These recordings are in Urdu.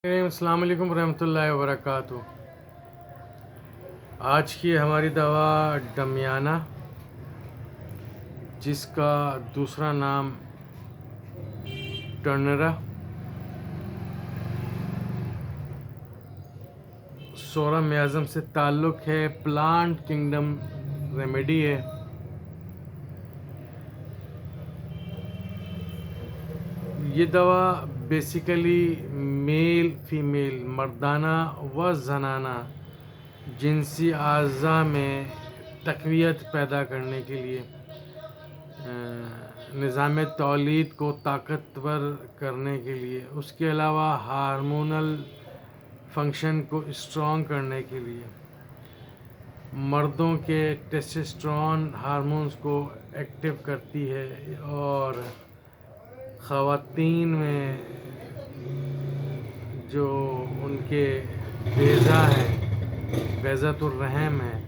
السلام علیکم ورحمۃ اللہ وبرکاتہ۔ آج کی ہماری دوا ڈمیانہ، جس کا دوسرا نام ٹرنرا سورہ میازم سے تعلق ہے، پلانٹ کنگڈم ریمیڈی ہے۔ یہ دوا بیسیکلی میل فیمیل، مردانہ و زنانہ جنسی اعضاء میں تقویت پیدا کرنے کے لیے، نظام تولید کو طاقتور کرنے کے لیے، اس کے علاوہ ہارمونل فنکشن کو اسٹرانگ کرنے کے لیے، مردوں کے ٹیسٹوسٹیرون ہارمونز کو ایکٹیو کرتی ہے اور خواتین میں جو ان کے بیضہ ہیں، بیضۃ الرحم ہیں،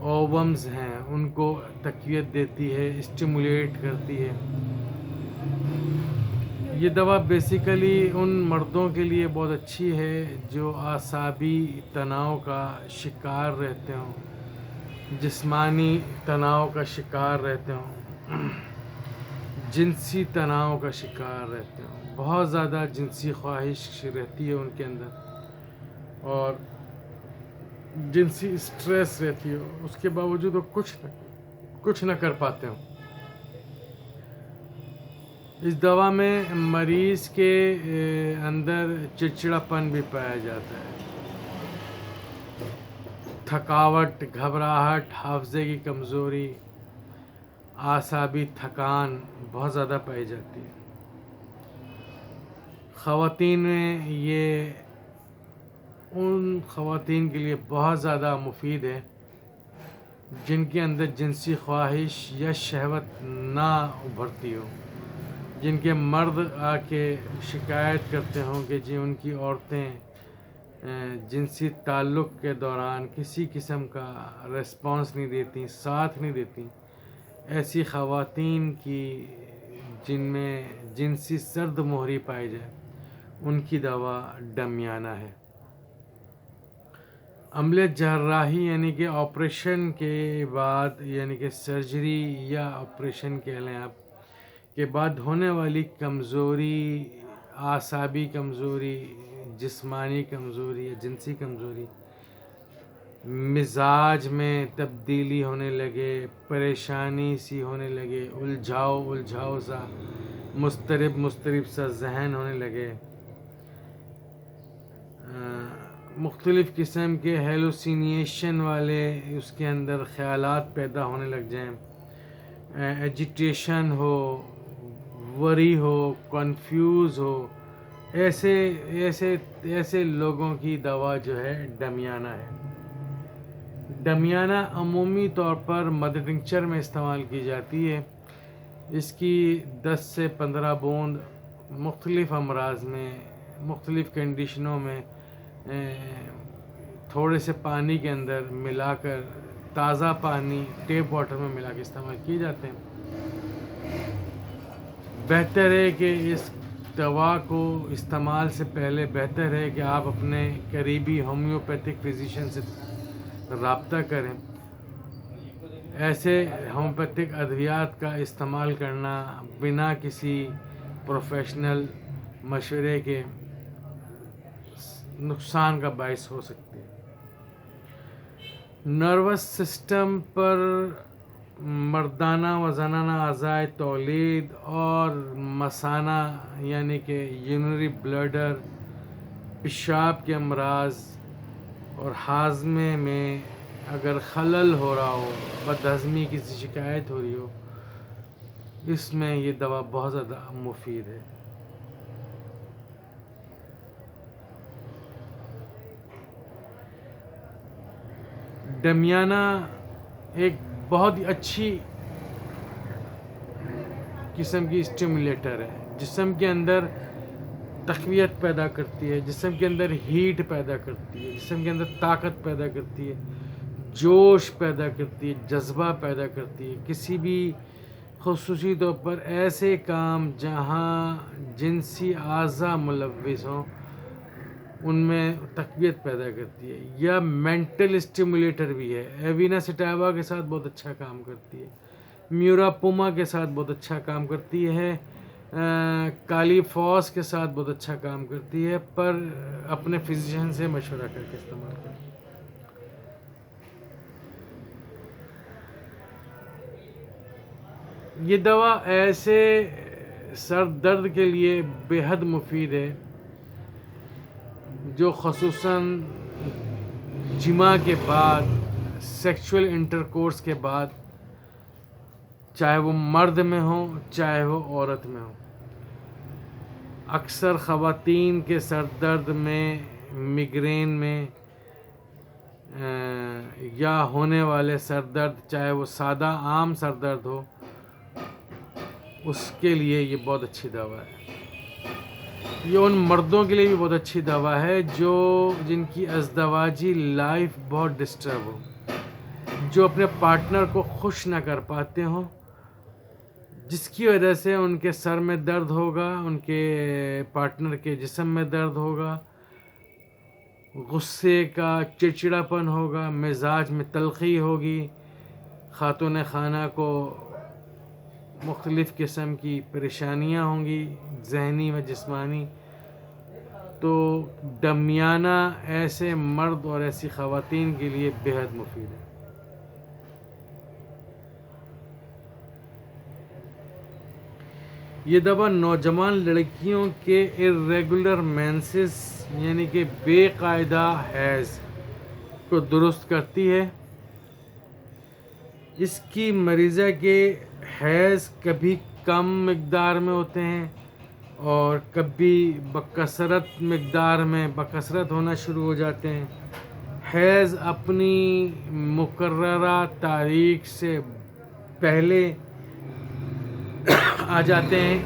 اوومز ہیں، ان کو تقویت دیتی ہے، اسٹیمولیٹ کرتی ہے۔ یہ دوا بیسیکلی ان مردوں کے لیے بہت اچھی ہے جو اعصابی تناؤ کا شکار رہتے ہوں، جسمانی تناؤ کا شکار رہتے ہوں، جنسی تناؤ کا شکار رہتے ہوں، بہت زیادہ جنسی خواہش رہتی ہے ان کے اندر اور جنسی اسٹریس رہتی ہے، اس کے باوجود وہ کچھ نہ کر پاتے ہوں۔ اس دوا میں مریض کے اندر چڑچڑاپن بھی پایا جاتا ہے، تھکاوٹ، گھبراہٹ، حافظے کی کمزوری، اعصابی تھکان بہت زیادہ پائی جاتی ہے۔ خواتین میں یہ ان خواتین کے لیے بہت زیادہ مفید ہے جن کے اندر جنسی خواہش یا شہوت نہ ابھرتی ہو، جن کے مرد آ کے شکایت کرتے ہوں کہ جی ان کی عورتیں جنسی تعلق کے دوران کسی قسم کا ریسپانس نہیں دیتی، ساتھ نہیں دیتی، ایسی خواتین کی جن میں جنسی سرد مہری پائی جائے، ان کی دوا ڈمیانہ ہے۔ عملیہ جراحی یعنی کہ آپریشن کے بعد، یعنی کہ سرجری یا آپریشن کہہ لیں آپ، کے بعد ہونے والی کمزوری، اعصابی کمزوری، جسمانی کمزوری یا جنسی کمزوری، مزاج میں تبدیلی ہونے لگے، پریشانی سی ہونے لگے، الجھاؤ سا، مضطرب سا ذہن ہونے لگے، مختلف قسم کے ہیلوسینیشن والے اس کے اندر خیالات پیدا ہونے لگ جائیں، ایجیٹیشن ہو، وری ہو، کنفیوز ہو، ایسے لوگوں کی دوا جو ہے ڈمیانہ ہے۔ ڈمیانہ عمومی طور پر مدر ٹنکچر میں استعمال کی جاتی ہے۔ اس کی 10 سے 15 بوند مختلف امراض میں، مختلف کنڈیشنوں میں تھوڑے سے پانی کے اندر ملا کر، تازہ پانی ٹیپ واٹر میں ملا کے استعمال کیے جاتے ہیں۔ بہتر ہے کہ اس دوا کو استعمال سے پہلے بہتر ہے کہ آپ اپنے قریبی ہومیوپیتھک فزیشین سے رابطہ کریں۔ ایسے ہومیوپیتھک ادویات کا استعمال کرنا بنا کسی پروفیشنل مشورے کے نقصان کا باعث ہو سکتی ہے۔ نروس سسٹم پر مردانہ و زنانہ اعضائے تولید اور مثانہ یعنی کہ یورینری بلیڈر، پیشاب کے امراض اور ہاضمے میں اگر خلل ہو رہا ہو، بدہضمی کی شکایت ہو رہی ہو، اس میں یہ دوا بہت زیادہ مفید ہے۔ ڈمیانہ ایک بہت ہی اچھی قسم کی اسٹیمولیٹر ہے، جسم کے اندر تقویت پیدا کرتی ہے، جسم کے اندر ہیٹ پیدا کرتی ہے، جسم کے اندر طاقت پیدا کرتی ہے، جوش پیدا کرتی ہے، جذبہ پیدا کرتی ہے۔ کسی بھی خصوصی طور پر ایسے کام جہاں جنسی اعضاء ملوث ہوں، ان میں تقویت پیدا کرتی ہے، یا مینٹل اسٹیمولیٹر بھی ہے. ایوینا سٹاوا کے ساتھ بہت اچھا کام کرتی ہے، میورا پوما کے ساتھ بہت اچھا کام کرتی ہے، کالی فاس کے ساتھ بہت اچھا کام کرتی ہے، پر اپنے فزیشین سے مشورہ کر کے استعمال کریں. یہ دوا ایسے سر درد کے لیے بے حد مفید ہے جو خصوصاً جماع کے بعد، سیکشول انٹرکورس کے بعد، چاہے وہ مرد میں ہو چاہے وہ عورت میں ہو. اکثر خواتین کے سر درد میں، میگرین میں یا ہونے والے سر درد، چاہے وہ سادہ عام سر درد ہو، اس کے لیے یہ بہت اچھی دوا ہے. یہ ان مردوں کے لیے بھی بہت اچھی دوا ہے جن کی ازدواجی لائف بہت ڈسٹرب ہو، جو اپنے پارٹنر کو خوش نہ کر پاتے ہوں، جس کی وجہ سے ان کے سر میں درد ہوگا، ان کے پارٹنر کے جسم میں درد ہوگا، غصے کا چڑچڑاپن ہوگا، مزاج میں تلخی ہوگی، خاتون خانہ کو مختلف قسم کی پریشانیاں ہوں گی، ذہنی و جسمانی. تو دمیانہ ایسے مرد اور ایسی خواتین کے لیے بے حد مفید ہے. یہ دوا نوجوان لڑکیوں کے irregular menses یعنی کہ بے قاعدہ حیض کو درست کرتی ہے. اس کی مریضہ کے حیض کبھی کم مقدار میں ہوتے ہیں اور کبھی بکثرت ہونا شروع ہو جاتے ہیں. حیض اپنی مقررہ تاریخ سے پہلے آ جاتے ہیں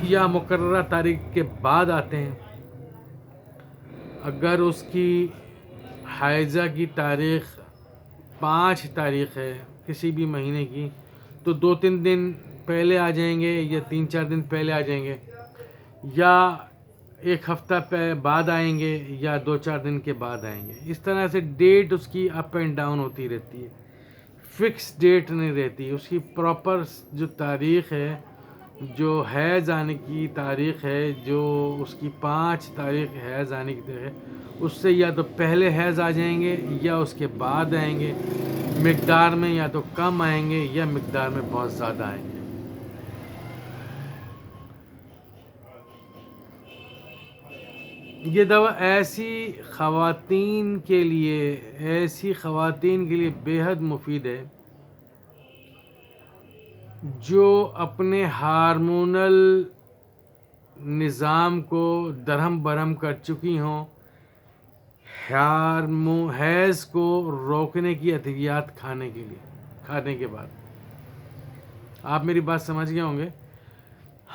یا مقررہ تاریخ کے بعد آتے ہیں. اگر اس کی حائضہ کی تاریخ 5 تاریخ ہے کسی بھی مہینے کی، تو 2-3 دن پہلے آ جائیں گے یا 3-4 دن پہلے آ جائیں گے، یا 1 ہفتہ بعد آئیں گے یا 2-4 دن کے بعد آئیں گے. اس طرح سے ڈیٹ اس کی اپ اینڈ ڈاؤن ہوتی رہتی ہے، فکس ڈیٹ نہیں رہتی. اس کی پراپر جو تاریخ ہے، جو حیض آنے کی تاریخ ہے، جو اس کی 5 تاریخ حیض آنے کی تاریخ ہے، اس سے یا تو پہلے حیض آ جائیں گے یا اس کے بعد آئیں گے. مقدار میں یا تو کم آئیں گے یا مقدار میں بہت زیادہ آئیں گے. یہ دوا ایسی خواتین کے لیے بے حد مفید ہے جو اپنے ہارمونل نظام کو درہم برہم کر چکی ہوں، حیض کو روکنے کی ادویات کھانے کے بعد. آپ میری بات سمجھ گئے ہوں گے.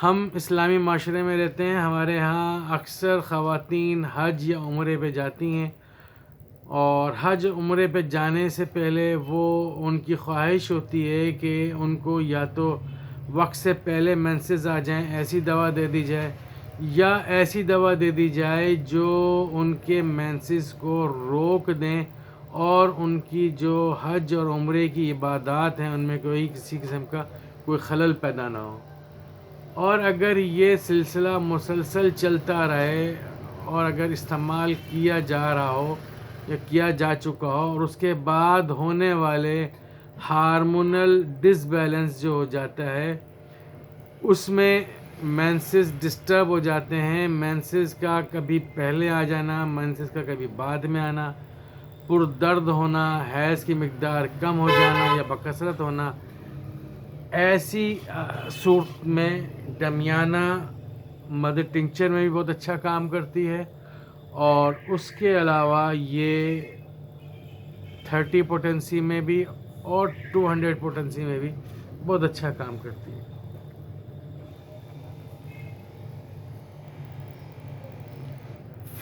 ہم اسلامی معاشرے میں رہتے ہیں، ہمارے ہاں اکثر خواتین حج یا عمرے پہ جاتی ہیں، اور حج عمرے پہ جانے سے پہلے ان کی خواہش ہوتی ہے کہ ان کو یا تو وقت سے پہلے مینسز آ جائیں، ایسی دوا دے دی جائے، یا ایسی دوا دے دی جائے جو ان کے مینسز کو روک دیں اور ان کی جو حج اور عمرے کی عبادات ہیں ان میں کسی قسم کا کوئی خلل پیدا نہ ہو. اور اگر یہ سلسلہ مسلسل چلتا رہے اور اگر استعمال کیا جا رہا ہو یا کیا جا چکا ہو، اور اس کے بعد ہونے والے ہارمونل ڈس بیلنس جو ہو جاتا ہے، اس میں مینسز ڈسٹرب ہو جاتے ہیں، مینسز کا کبھی پہلے آ جانا، مینسز کا کبھی بعد میں آنا، پردرد ہونا، حیض کی مقدار کم ہو جانا یا بکثرت ہونا، ایسی صورت میں دمیانہ مدر ٹنکچر میں بھی بہت اچھا کام کرتی ہے، اور اس کے علاوہ یہ 30 پوٹنسی میں بھی اور 200 پوٹنسی میں بھی بہت اچھا کام کرتی ہے.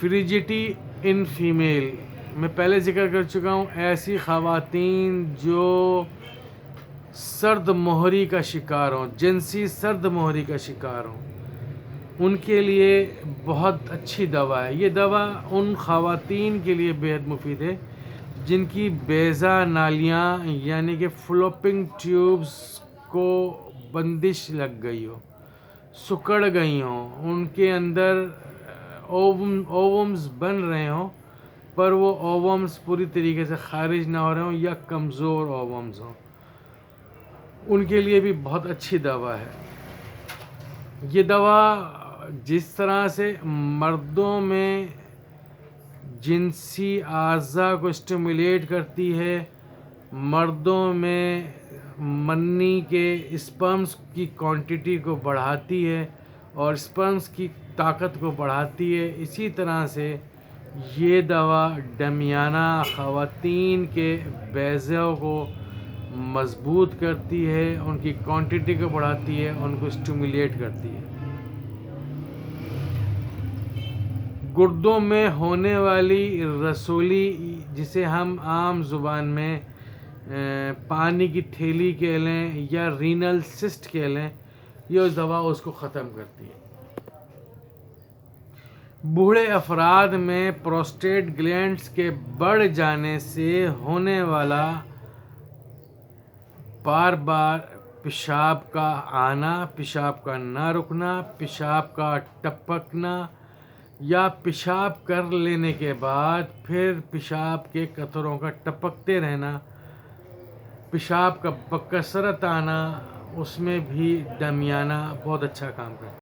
فریجیٹی ان فیمیل میں پہلے ذکر کر چکا ہوں. ایسی خواتین جو سرد مہری کا شکار ہوں، جنسی سرد مہری کا شکار ہوں، ان کے لیے بہت اچھی دوا ہے۔ یہ دوا ان خواتین کے لیے بہت مفید ہے جن کی بیضہ نالیاں یعنی کہ فلوپنگ ٹیوبز کو بندش لگ گئی ہو، سکڑ گئی ہوں، ان کے اندر اوومز بن رہے ہوں پر وہ اوومز پوری طریقے سے خارج نہ ہو رہے ہوں یا کمزور اوومز ہوں، ان کے لیے بھی بہت اچھی دوا ہے۔ یہ دوا جس طرح سے مردوں میں جنسی اعضاء کو اسٹیمولیٹ کرتی ہے، مردوں میں منی کے اسپرمز کی کوانٹٹی کو بڑھاتی ہے اور اسپرمز کی طاقت کو بڑھاتی ہے، اسی طرح سے یہ دوا دمیانہ خواتین کے بیضوں کو مضبوط کرتی ہے، ان کی کوانٹٹی کو بڑھاتی ہے، ان کو اسٹیمولیٹ کرتی ہے۔ گردوں میں ہونے والی رسولی، جسے ہم عام زبان میں پانی کی تھیلی کہہ لیں یا رینل سسٹ کہہ لیں، یہ دوا اس کو ختم کرتی ہے۔ بوڑھے افراد میں پروسٹیٹ گلینڈز کے بڑھ جانے سے ہونے والا بار بار پیشاب کا آنا، پیشاب کا نہ رکنا، پیشاب کا ٹپکنا یا پیشاب کر لینے کے بعد پھر پیشاب کے قطروں کا ٹپکتے رہنا، پیشاب کا بکثرت آنا، اس میں بھی دمیانہ بہت اچھا کام کرتا ہے۔